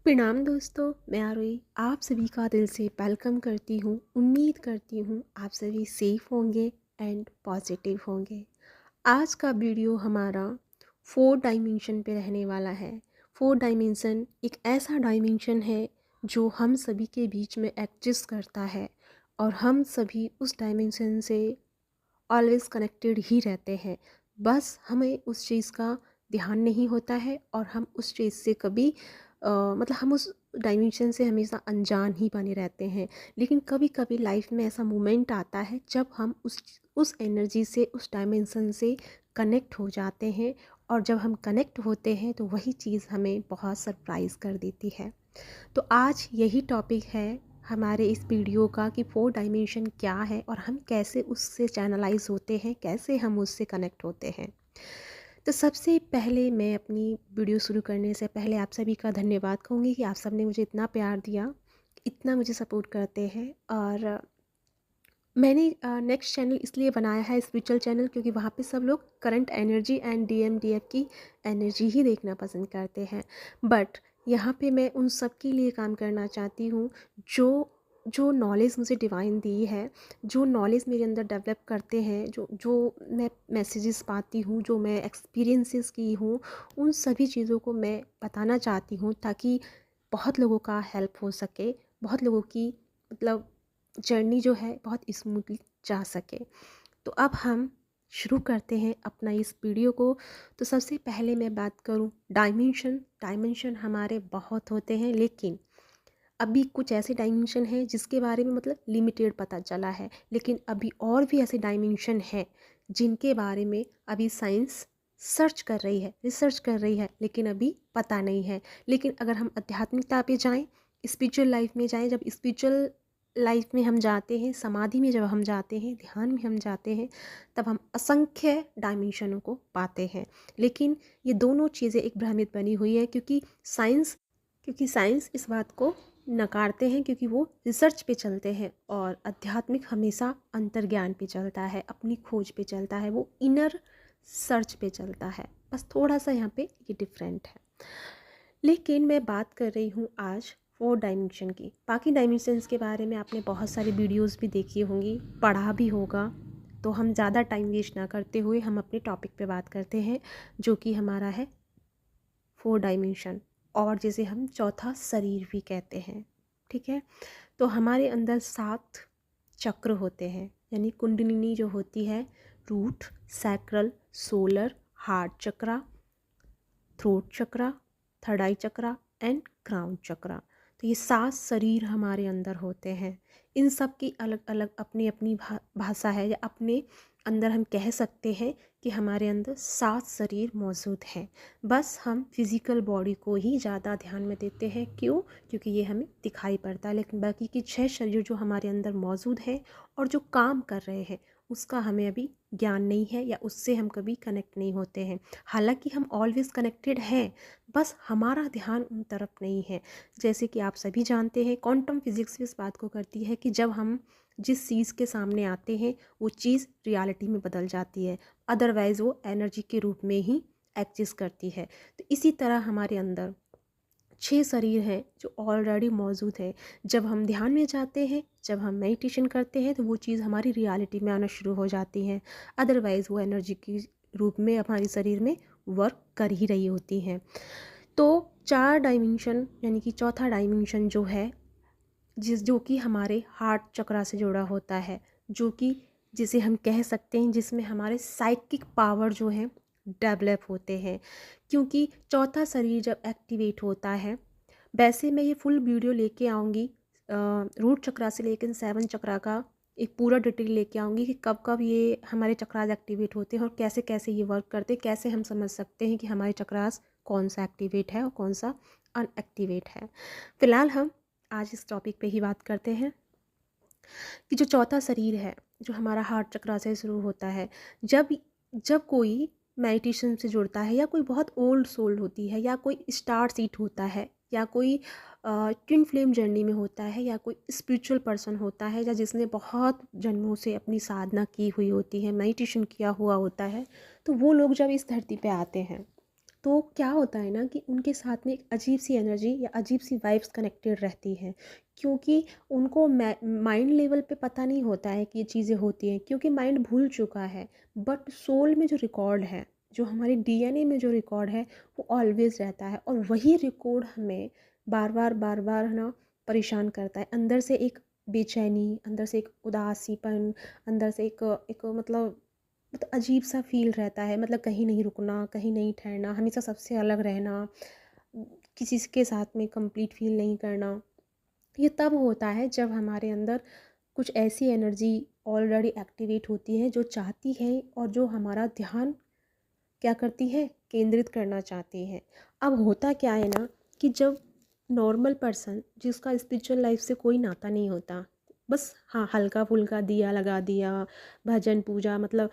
प्रणाम दोस्तों, मैं आरोही आप सभी का दिल से वेलकम करती हूँ। उम्मीद करती हूँ आप सभी सेफ होंगे एंड पॉजिटिव होंगे। आज का वीडियो हमारा 4 डायमेंशन पे रहने वाला है। 4 डायमेंशन एक ऐसा डायमेंशन है जो हम सभी के बीच में एग्जिस्ट करता है और हम सभी उस डायमेंशन से ऑलवेज़ कनेक्टेड ही रहते हैं। बस हमें उस चीज़ का ध्यान नहीं होता है और हम उस चीज़ से कभी मतलब हम उस डायमेंशन से हमेशा अनजान ही बने रहते हैं। लेकिन कभी कभी लाइफ में ऐसा मोमेंट आता है जब हम उस एनर्जी से, उस डायमेंशन से कनेक्ट हो जाते हैं। और जब हम कनेक्ट होते हैं तो वही चीज़ हमें बहुत सरप्राइज़ कर देती है। तो आज यही टॉपिक है हमारे इस वीडियो का कि 4 डायमेंशन क्या है और हम कैसे उससे चैनलाइज होते हैं, कैसे हम उससे कनेक्ट होते हैं। तो सबसे पहले मैं अपनी वीडियो शुरू करने से पहले आप सभी का धन्यवाद कहूँगी कि आप सब ने मुझे इतना प्यार दिया, इतना मुझे सपोर्ट करते हैं। और मैंने नेक्स्ट चैनल इसलिए बनाया है, स्पिरिचुअल चैनल, क्योंकि वहाँ पे सब लोग करंट एनर्जी एंड डीएमडीएफ की एनर्जी ही देखना पसंद करते हैं। बट यहाँ पे मैं उन सब के लिए काम करना चाहती हूँ जो जो नॉलेज मुझे डिवाइन दी है, जो नॉलेज मेरे अंदर डेवलप करते हैं, जो जो मैं मैसेजेस पाती हूँ, जो मैं एक्सपीरियंसेस की हूँ, उन सभी चीज़ों को मैं बताना चाहती हूँ ताकि बहुत लोगों का हेल्प हो सके, बहुत लोगों की मतलब जर्नी जो है बहुत स्मूथली जा सके। तो अब हम शुरू करते हैं अपना इस वीडियो को। तो सबसे पहले मैं बात करूं डायमेंशन। डायमेंशन हमारे बहुत होते हैं, लेकिन अभी कुछ ऐसे डायमेंशन हैं जिसके बारे में मतलब लिमिटेड पता चला है, लेकिन अभी और भी ऐसे डायमेंशन हैं जिनके बारे में अभी साइंस सर्च कर रही है, रिसर्च कर रही है, लेकिन अभी पता नहीं है। लेकिन अगर हम आध्यात्मिकता पे जाएं, स्पिरिचुअल लाइफ में जाएं, जब स्पिरिचुअल लाइफ में हम जाते हैं, समाधि में जब हम जाते हैं, ध्यान में हम जाते हैं, तब हम असंख्य डायमेंशनों को पाते हैं। लेकिन ये दोनों चीज़ें एक भ्रमित बनी हुई है, क्योंकि साइंस इस बात को नकारते हैं, क्योंकि वो रिसर्च पे चलते हैं और आध्यात्मिक हमेशा अंतर्ज्ञान पे चलता है, अपनी खोज पे चलता है, वो इनर सर्च पे चलता है। बस थोड़ा सा यहाँ पे ये डिफरेंट है। लेकिन मैं बात कर रही हूँ आज 4 डायमेंशन की। बाकी डायमेंशंस के बारे में आपने बहुत सारी वीडियोस भी देखी होंगी, पढ़ा भी होगा। तो हम ज़्यादा टाइम वेस्ट ना करते हुए हम अपने टॉपिक पे बात करते हैं, जो कि हमारा है 4 डायमेंशन, और जिसे हम चौथा शरीर भी कहते हैं। ठीक है, तो हमारे अंदर 7 चक्र होते हैं, यानी कुंडलिनी जो होती है, root, sacral, solar, heart chakra, throat chakra, third eye chakra and crown chakra. तो ये 7 शरीर हमारे अंदर होते हैं। इन सब की अलग अलग अपनी अपनी भाषा है, या अपने अंदर हम कह सकते हैं कि हमारे अंदर 7 शरीर मौजूद हैं। बस हम फिज़िकल बॉडी को ही ज़्यादा ध्यान में देते हैं। क्यों? क्योंकि ये हमें दिखाई पड़ता है, लेकिन बाकी की 6 शरीर जो हमारे अंदर मौजूद हैं और जो काम कर रहे हैं, उसका हमें अभी ज्ञान नहीं है, या उससे हम कभी कनेक्ट नहीं होते हैं। हालांकि हम ऑलवेज कनेक्टेड हैं, बस हमारा ध्यान उन तरफ नहीं है। जैसे कि आप सभी जानते हैं, क्वांटम फिजिक्स इस बात को करती है कि जब हम जिस चीज़ के सामने आते हैं वो चीज़ रियलिटी में बदल जाती है, अदरवाइज़ वो एनर्जी के रूप में ही एग्जिस्ट करती है। तो इसी तरह हमारे अंदर 6 शरीर हैं जो ऑलरेडी मौजूद है। जब हम ध्यान में जाते हैं, जब हम मेडिटेशन करते हैं, तो वो चीज़ हमारी रियलिटी में आना शुरू हो जाती है। अदरवाइज़ वो एनर्जी के रूप में हमारे शरीर में वर्क कर ही रही होती हैं। तो 4 डायमेंशन यानी कि चौथा डायमेंशन जो है, जो कि हमारे हार्ट चक्रा से जुड़ा होता है, जो कि जिसे हम कह सकते हैं जिसमें हमारे साइकिक पावर जो है डेवलप होते हैं। क्योंकि चौथा शरीर जब एक्टिवेट होता है, वैसे मैं ये फुल वीडियो लेके आऊँगी रूट चक्रा से लेकर 7 चक्रा का एक पूरा डिटेल लेके आऊँगी कि कब कब ये हमारे चक्रास एक्टिवेट होते हैं और कैसे कैसे ये वर्क करते हैं, कैसे हम समझ सकते हैं कि हमारे चक्रास कौन सा एक्टिवेट है और कौन सा अनएक्टिवेट है। फ़िलहाल हम आज इस टॉपिक पे ही बात करते हैं कि जो चौथा शरीर है, जो हमारा हार्ट चक्रा से शुरू होता है। जब जब कोई मेडिटेशन से जुड़ता है, या कोई बहुत ओल्ड सोल होती है, या कोई स्टार सीट होता है, या कोई ट्विन फ्लेम जर्नी में होता है, या कोई स्पिरिचुअल पर्सन होता है, या जिसने बहुत जन्मों से अपनी साधना की हुई होती है, मेडिटेशन किया हुआ होता है, तो वो लोग जब इस धरती पे आते हैं, तो क्या होता है ना कि उनके साथ में एक अजीब सी एनर्जी या अजीब सी वाइब्स कनेक्टेड रहती हैं, क्योंकि उनको माइंड लेवल पे पता नहीं होता है कि ये चीज़ें होती हैं, क्योंकि माइंड भूल चुका है। बट सोल में जो रिकॉर्ड है, जो हमारे डीएनए में जो रिकॉर्ड है, वो ऑलवेज रहता है, और वही रिकॉर्ड हमें बार बार है ना परेशान करता है। अंदर से एक बेचैनी, अंदर से एक उदासीपन, अंदर से एक एक मतलब अजीब सा फील रहता है, मतलब कहीं नहीं रुकना, कहीं नहीं ठहरना, हमेशा सबसे अलग रहना, किसी के साथ में कंप्लीट फील नहीं करना। ये तब होता है जब हमारे अंदर कुछ ऐसी एनर्जी ऑलरेडी एक्टिवेट होती है जो चाहती है, और जो हमारा ध्यान क्या करती है, केंद्रित करना चाहती है। अब होता क्या है ना कि जब नॉर्मल पर्सन जिसका स्पिरिचुअल लाइफ से कोई नाता नहीं होता, बस हाँ हल्का फुल्का दिया लगा दिया, भजन पूजा मतलब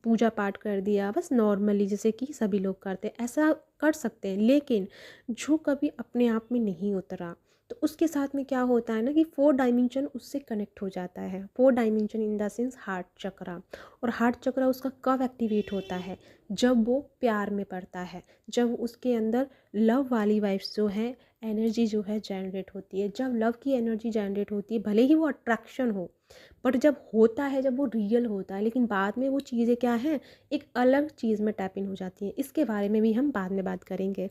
पूजा पाठ कर दिया, बस नॉर्मली जैसे कि सभी लोग करते हैं, ऐसा कर सकते हैं। लेकिन जो कभी अपने आप में नहीं उतरा, तो उसके साथ में क्या होता है ना कि 4 डायमेंशन उससे कनेक्ट हो जाता है। 4 dimension in the sense heart chakra. और हार्ट चक्रा उसका कब एक्टिवेट होता है, जब वो प्यार में पड़ता है, जब उसके अंदर लव वाली वाइब्स जो है, एनर्जी जो है जनरेट होती है। जब लव की एनर्जी जनरेट होती है, भले ही वो अट्रैक्शन हो, बट जब होता है, जब वो रियल होता है, लेकिन बाद में वो चीज़ें क्या हैं, एक अलग चीज़ में टैप इन हो जाती हैं। इसके बारे में भी हम बाद में बात करेंगे।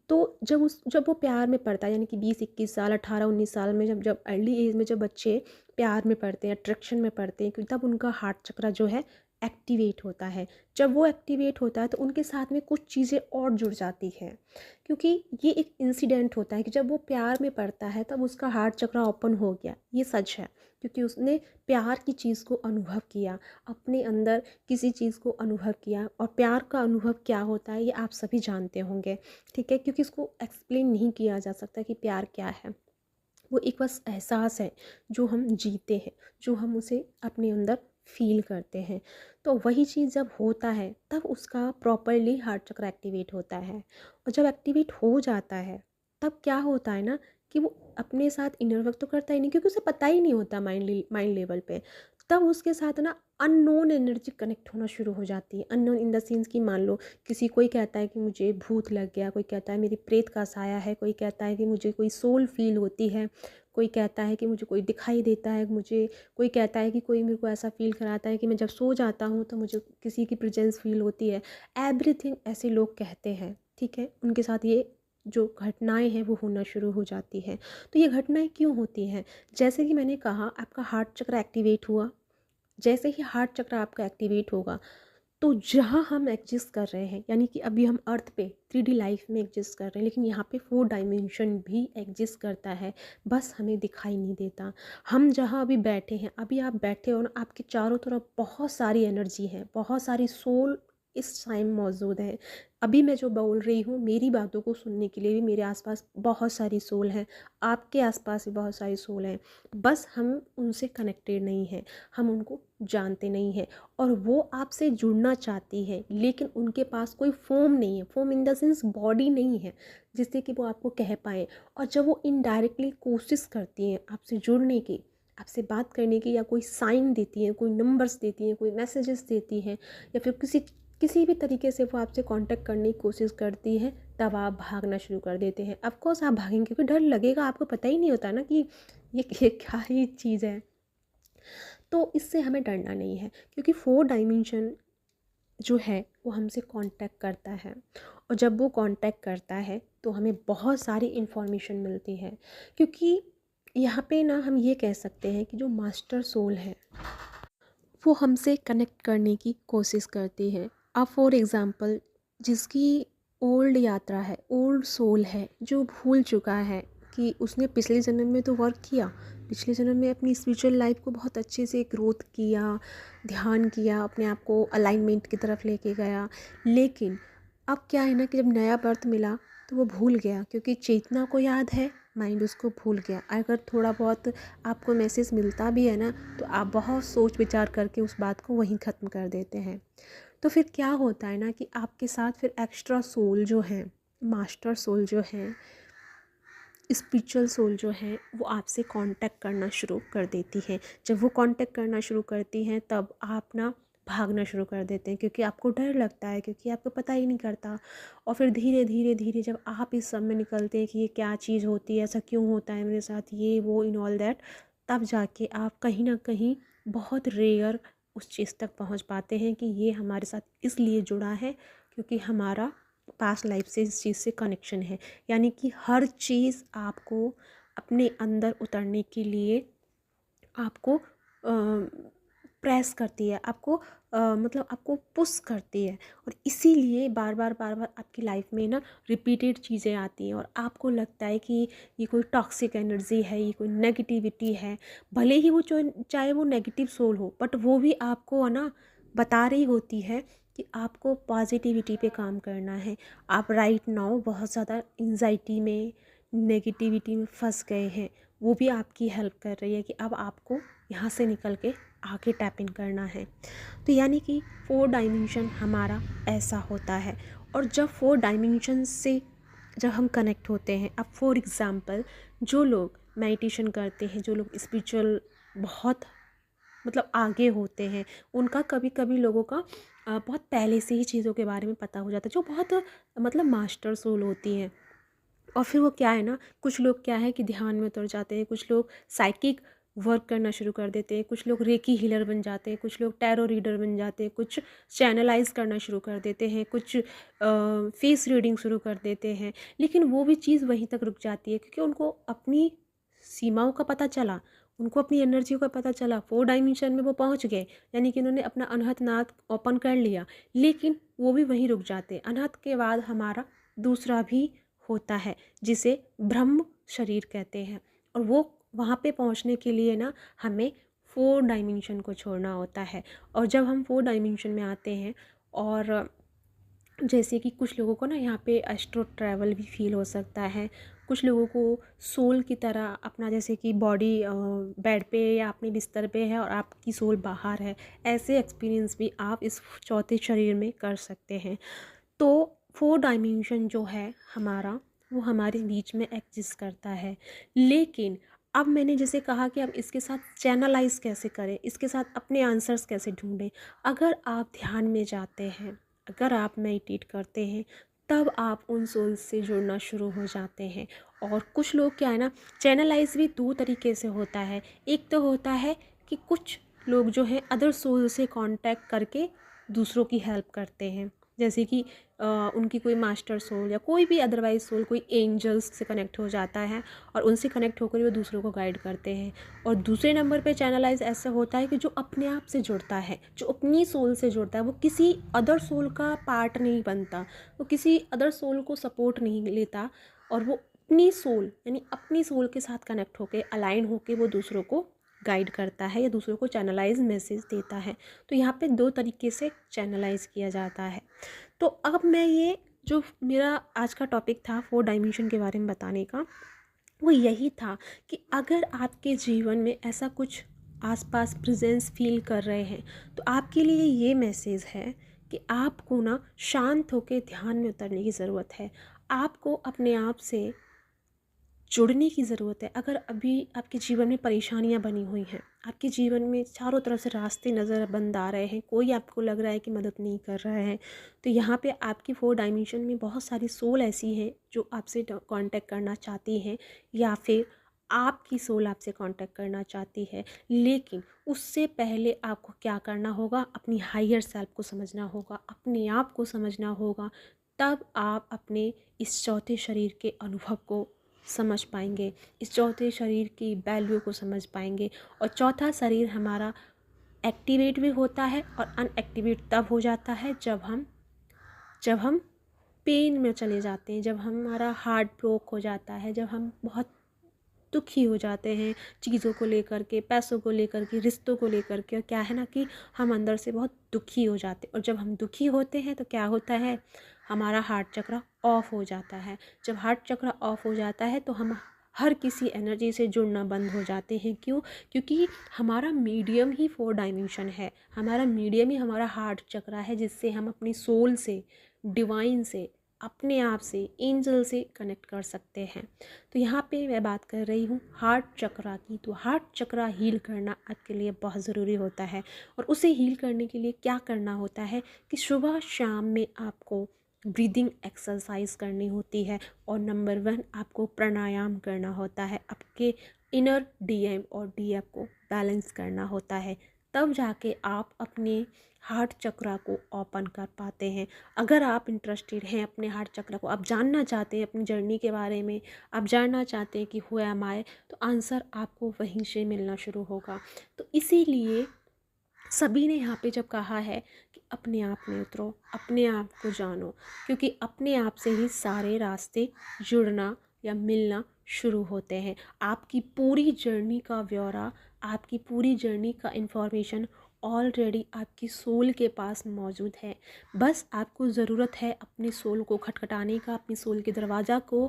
तो जब वो प्यार में पड़ता है, यानी कि 20-21 साल, 18-19 साल में, जब जब अर्ली एज में जब बच्चे प्यार में पड़ते हैं, अट्रैक्शन में पड़ते हैं, क्योंकि तब उनका हार्ट चक्र जो है एक्टिवेट होता है। जब वो एक्टिवेट होता है तो उनके साथ में कुछ चीज़ें और जुड़ जाती हैं, क्योंकि ये एक इंसिडेंट होता है कि जब वो प्यार में पड़ता है तब उसका हार्ट चक्र ओपन हो गया, ये सच है। क्योंकि उसने प्यार की चीज़ को अनुभव किया, अपने अंदर किसी चीज़ को अनुभव किया। और प्यार का अनुभव क्या होता है ये आप सभी जानते होंगे, ठीक है, क्योंकि इसको एक्सप्लेन नहीं किया जा सकता कि प्यार क्या है। वो एक बस एहसास है जो हम जीते हैं, जो हम उसे अपने अंदर फील करते हैं। तो वही चीज़ जब होता है तब उसका प्रॉपरली हार्ट चक्र एक्टिवेट होता है। और जब एक्टिवेट हो जाता है तब क्या होता है ना कि वो अपने साथ इनर वर्क तो करता ही नहीं, क्योंकि उसे पता ही नहीं होता माइंड लेवल पे। तब उसके साथ ना अननोन एनर्जी कनेक्ट होना शुरू हो जाती है। अननोन इन द सेंस कि मान लो किसी कोई कहता है कि मुझे भूत लग गया, कोई कहता है मेरी प्रेत का साया है, कोई कहता है कि मुझे कोई सोल फील होती है, कोई कहता है कि मुझे कोई दिखाई देता है, मुझे कोई कहता है कि कोई मेरे को ऐसा फील कराता है कि मैं जब सो जाता हूँ तो मुझे किसी की प्रेजेंस फील होती है। एवरीथिंग ऐसे लोग कहते हैं, ठीक है, उनके साथ ये जो घटनाएं हैं वो होना शुरू हो जाती है। तो ये घटनाएं क्यों होती हैं? जैसे कि मैंने कहा, आपका हार्ट चक्र एक्टिवेट हुआ, जैसे ही हार्ट चक्र आपका एक्टिवेट होगा, तो जहाँ हम एग्जिस्ट कर रहे हैं, यानी कि अभी हम अर्थ पे 3D लाइफ में एग्जिस्ट कर रहे हैं, लेकिन यहाँ पे 4 डायमेंशन भी एग्जिस्ट करता है, बस हमें दिखाई नहीं देता। हम जहाँ अभी बैठे हैं, अभी आप बैठे हो ना, आपके चारों तरफ बहुत सारी एनर्जी है, बहुत सारी सोल इस टाइम मौजूद है। अभी मैं जो बोल रही हूँ, मेरी बातों को सुनने के लिए भी मेरे आसपास बहुत सारी सोल हैं, आपके आसपास भी बहुत सारी सोल हैं। बस हम उनसे कनेक्टेड नहीं हैं, हम उनको जानते नहीं हैं, और वो आपसे जुड़ना चाहती है, लेकिन उनके पास कोई फॉर्म नहीं है, form in the sense body नहीं है जिससे कि वो आपको कह पाएँ। और जब वो इनडायरेक्टली कोशिश करती हैं आपसे जुड़ने की, आपसे बात करने की, या कोई साइन देती हैं, कोई नंबर्स देती हैं, कोई मैसेजेस देती हैं, या फिर किसी भी तरीके से वो आपसे कांटेक्ट करने की कोशिश करती है, तब आप भागना शुरू कर देते हैं। ऑफ कोर्स आप भागेंगे, क्योंकि डर लगेगा, आपको पता ही नहीं होता ना कि ये क्या ही चीज़ है। तो इससे हमें डरना नहीं है, क्योंकि 4 डायमेंशन जो है वो हमसे कांटेक्ट करता है, और जब वो कांटेक्ट करता है तो हमें बहुत सारी इन्फॉर्मेशन मिलती है। क्योंकि यहाँ पे ना हम ये कह सकते हैं कि जो मास्टर सोल है वो हमसे कनेक्ट करने की कोशिश करती है। अब फॉर एग्ज़ाम्पल, जिसकी ओल्ड यात्रा है, ओल्ड सोल है, जो भूल चुका है कि उसने पिछले जन्म में तो वर्क किया, पिछले जन्म में अपनी स्पिरिचुअल लाइफ को बहुत अच्छे से ग्रोथ किया, ध्यान किया, अपने आप को अलाइनमेंट की तरफ लेके गया, लेकिन अब क्या है ना कि जब नया बर्थ मिला तो वो भूल गया, क्योंकि चेतना को याद है, माइंड उसको भूल गया। अगर थोड़ा बहुत आपको मैसेज मिलता भी है ना, तो आप बहुत सोच विचार करके उस बात को वहीं ख़त्म कर देते हैं। तो फिर क्या होता है ना कि आपके साथ फिर एक्स्ट्रा सोल जो है, मास्टर सोल जो है, स्पिरिचुअल सोल जो है, वो आपसे कांटेक्ट करना शुरू कर देती है। जब वो कांटेक्ट करना शुरू करती हैं तब आप ना भागना शुरू कर देते हैं, क्योंकि आपको डर लगता है, क्योंकि आपको पता ही नहीं करता। और फिर धीरे धीरे धीरे जब आप इस सब में निकलते हैं कि ये क्या चीज़ होती है, ऐसा क्यों होता है मेरे साथ, ये वो इन ऑल दैट, तब जाके आप कहीं ना कहीं बहुत रेयर उस चीज़ तक पहुंच पाते हैं कि ये हमारे साथ इसलिए जुड़ा है क्योंकि हमारा पास्ट लाइफ से इस चीज़ से कनेक्शन है। यानी कि हर चीज़ आपको अपने अंदर उतरने के लिए आपको प्रेस करती है, आपको मतलब आपको पुश करती है। और इसीलिए बार बार आपकी लाइफ में ना रिपीटेड चीज़ें आती हैं और आपको लगता है कि ये कोई टॉक्सिक एनर्जी है, ये कोई नेगेटिविटी है। भले ही वो चाहे वो नेगेटिव सोल हो, बट वो भी आपको है ना बता रही होती है कि आपको पॉजिटिविटी पे काम करना है। आप राइट नाउ बहुत ज़्यादा एंजाइटी में, नेगेटिविटी में फंस गए हैं, वो भी आपकी हेल्प कर रही है कि अब आपको यहाँ से निकल के आगे टैप इन करना है। तो यानी कि 4 डायमेंशन हमारा ऐसा होता है। और जब 4 डायमेंशन से जब हम कनेक्ट होते हैं, अब फॉर एग्ज़ाम्पल जो लोग मेडिटेशन करते हैं, जो लोग स्पिरिचुअल बहुत मतलब आगे होते हैं, उनका कभी कभी लोगों का बहुत पहले से ही चीज़ों के बारे में पता हो जाता है, जो बहुत मतलब मास्टर सोल होती हैं। और फिर वो क्या है ना, कुछ लोग क्या है कि ध्यान में उतर जाते हैं, कुछ लोग साइकिक वर्क करना शुरू कर देते हैं, कुछ लोग रेकी हीलर बन जाते हैं, कुछ लोग टैरो रीडर बन जाते हैं, कुछ चैनलाइज करना शुरू कर देते हैं, कुछ फेस रीडिंग शुरू कर देते हैं। लेकिन वो भी चीज़ वहीं तक रुक जाती है क्योंकि उनको अपनी सीमाओं का पता चला, उनको अपनी एनर्जी का पता चला, 4 डायमेंशन में वो पहुंच गए, यानी कि उन्होंने अपना अनहद नाद ओपन कर लिया। लेकिन वो भी वहीं रुक जाते हैं। अनहद के बाद हमारा दूसरा भी होता है जिसे ब्रह्म शरीर कहते हैं। और वो वहाँ पे पहुँचने के लिए ना हमें 4 डायमेंशन को छोड़ना होता है। और जब हम 4 डायमेंशन में आते हैं, और जैसे कि कुछ लोगों को ना यहाँ पे एस्ट्रो ट्रैवल भी फील हो सकता है, कुछ लोगों को सोल की तरह अपना, जैसे कि बॉडी बेड पे या अपने बिस्तर पे है और आपकी सोल बाहर है, ऐसे एक्सपीरियंस भी आप इस चौथे शरीर में कर सकते हैं। तो 4 डायमेंशन जो है हमारा, वो हमारे बीच में एग्जिस्ट करता है। लेकिन अब मैंने जैसे कहा कि अब इसके साथ चैनलाइज कैसे करें, इसके साथ अपने आंसर्स कैसे ढूंढें। अगर आप ध्यान में जाते हैं, अगर आप मेडिटेट करते हैं, तब आप उन सोल्स से जुड़ना शुरू हो जाते हैं। और कुछ लोग क्या है ना, चैनलाइज भी 2 तरीके से होता है। एक तो होता है कि कुछ लोग जो है अदर सोल से कांटेक्ट करके दूसरों की हेल्प करते हैं, जैसे कि उनकी कोई मास्टर सोल या कोई भी अदरवाइज सोल, कोई एंजल्स से कनेक्ट हो जाता है और उनसे कनेक्ट होकर वो दूसरों को गाइड करते हैं। और दूसरे नंबर पे चैनलाइज ऐसा होता है कि जो अपने आप से जुड़ता है, जो अपनी सोल से जुड़ता है, वो किसी अदर सोल का पार्ट नहीं बनता, वो किसी अदर सोल को सपोर्ट नहीं लेता, और वो अपनी सोल यानी अपनी सोल के साथ कनेक्ट होकर अलाइन होकर वो दूसरों को गाइड करता है या दूसरों को चैनलाइज मैसेज देता है। तो यहाँ पे 2 तरीके से चैनलाइज किया जाता है। तो अब मैं ये जो मेरा आज का टॉपिक था 4 डायमेंशन के बारे में बताने का, वो यही था कि अगर आपके जीवन में ऐसा कुछ आसपास प्रेजेंस फील कर रहे हैं, तो आपके लिए ये मैसेज है कि आपको ना शांत होकर ध्यान में उतरने की ज़रूरत है। आपको अपने आप से जुड़ने की ज़रूरत है। अगर अभी आपके जीवन में परेशानियां बनी हुई हैं, आपके जीवन में चारों तरफ से रास्ते नज़र बंद आ रहे हैं, कोई आपको लग रहा है कि मदद नहीं कर रहा है, तो यहाँ पे आपकी 4 डायमेंशन में बहुत सारी सोल ऐसी हैं जो आपसे कांटेक्ट करना चाहती हैं, या फिर आपकी सोल आपसे कांटेक्ट करना चाहती है। लेकिन उससे पहले आपको क्या करना होगा, अपनी हायर सेल्फ को समझना होगा, अपने आप को समझना होगा। तब आप अपने इस चौथे शरीर के अनुभव को समझ पाएंगे, इस चौथे शरीर की वैल्यू को समझ पाएंगे। और चौथा शरीर हमारा एक्टिवेट भी होता है और अनएक्टिवेट तब हो जाता है जब हम पेन में चले जाते हैं, जब हमारा हार्ट ब्रोक हो जाता है, जब हम बहुत दुखी हो जाते हैं चीज़ों को लेकर के, पैसों को लेकर के, रिश्तों को लेकर के। और क्या है ना कि हम अंदर से बहुत दुखी हो जाते हैं, और जब हम दुखी होते हैं तो क्या होता है, हमारा हार्ट चक्र ऑफ हो जाता है। जब हार्ट चक्र ऑफ हो जाता है तो हम हर किसी एनर्जी से जुड़ना बंद हो जाते हैं। क्यों? क्योंकि हमारा मीडियम ही 4 डायमेंशन है, हमारा मीडियम ही हमारा हार्ट चक्र है, जिससे हम अपनी सोल से, डिवाइन से, अपने आप से, एंजल से कनेक्ट कर सकते हैं। तो यहाँ पे मैं बात कर रही हूँ हार्ट चक्रा की। तो हार्ट चक्रा हील करना आपके लिए बहुत ज़रूरी होता है, और उसे हील करने के लिए क्या करना होता है कि सुबह शाम में आपको ब्रीदिंग एक्सरसाइज करनी होती है, और नंबर 1 आपको प्राणायाम करना होता है, आपके इनर डीएम और डीएफ को बैलेंस करना होता है, तब जाके आप अपने हार्ट चक्रा को ओपन कर पाते हैं। अगर आप इंटरेस्टेड हैं अपने हार्ट चक्रा को, आप जानना चाहते हैं अपनी जर्नी के बारे में, आप जानना चाहते हैं कि हु एम आई, तो आंसर आपको वहीं से मिलना शुरू होगा। तो इसीलिए सभी ने यहाँ पे जब कहा है कि अपने आप में उतरो, अपने आप को जानो, क्योंकि अपने आप से ही सारे रास्ते जुड़ना या मिलना शुरू होते हैं। आपकी पूरी जर्नी का ब्यौरा, आपकी पूरी जर्नी का इन्फॉर्मेशन ऑलरेडी आपकी सोल के पास मौजूद है। बस आपको ज़रूरत है अपने सोल को खटखटाने का, अपनी सोल के दरवाज़ा को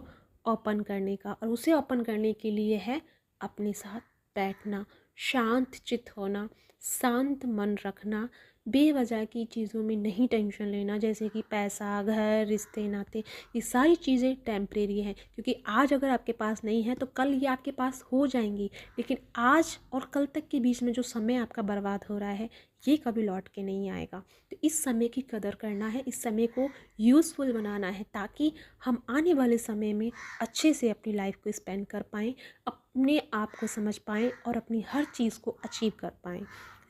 ओपन करने का, और उसे ओपन करने के लिए है अपने साथ बैठना, शांत चित्त होना, शांत मन रखना, बेवजह की चीज़ों में नहीं टेंशन लेना, जैसे कि पैसा, घर, रिश्ते नाते, ये सारी चीज़ें टेम्परेरी हैं। क्योंकि आज अगर आपके पास नहीं है तो कल ये आपके पास हो जाएंगी, लेकिन आज और कल तक के बीच में जो समय आपका बर्बाद हो रहा है ये कभी लौट के नहीं आएगा। तो इस समय की कदर करना है, इस समय को यूज़फुल बनाना है, ताकि हम आने वाले समय में अच्छे से अपनी लाइफ को स्पेंड कर पाएँ, अपने आप को समझ पाएँ और अपनी हर चीज़ को अचीव कर पाएँ,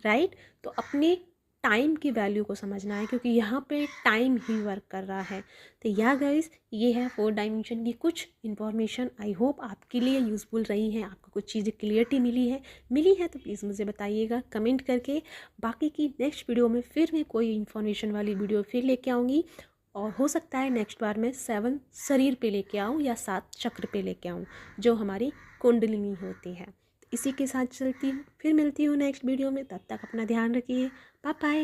राइट। तो अपने टाइम की वैल्यू को समझना है, क्योंकि यहाँ पे टाइम ही वर्क कर रहा है। तो या गाइस, ये है 4 डायमेंशन की कुछ इन्फॉर्मेशन। आई होप आपके लिए यूज़फुल रही हैं, आपको कुछ चीज़ें क्लियरिटी मिली है तो प्लीज़ मुझे बताइएगा कमेंट करके। बाकी की नेक्स्ट वीडियो में फिर मैं कोई इन्फॉर्मेशन वाली वीडियो फिर लेके आऊँगी, और हो सकता है नेक्स्ट बार मैं 7 शरीर पे लेके आऊँ या 7 चक्र पे लेके आऊँ, जो हमारी कुंडलिनी होती है। इसी के साथ चलती हूँ, फिर मिलती हूँ नेक्स्ट वीडियो में। तब तक अपना ध्यान रखिए। Bye bye.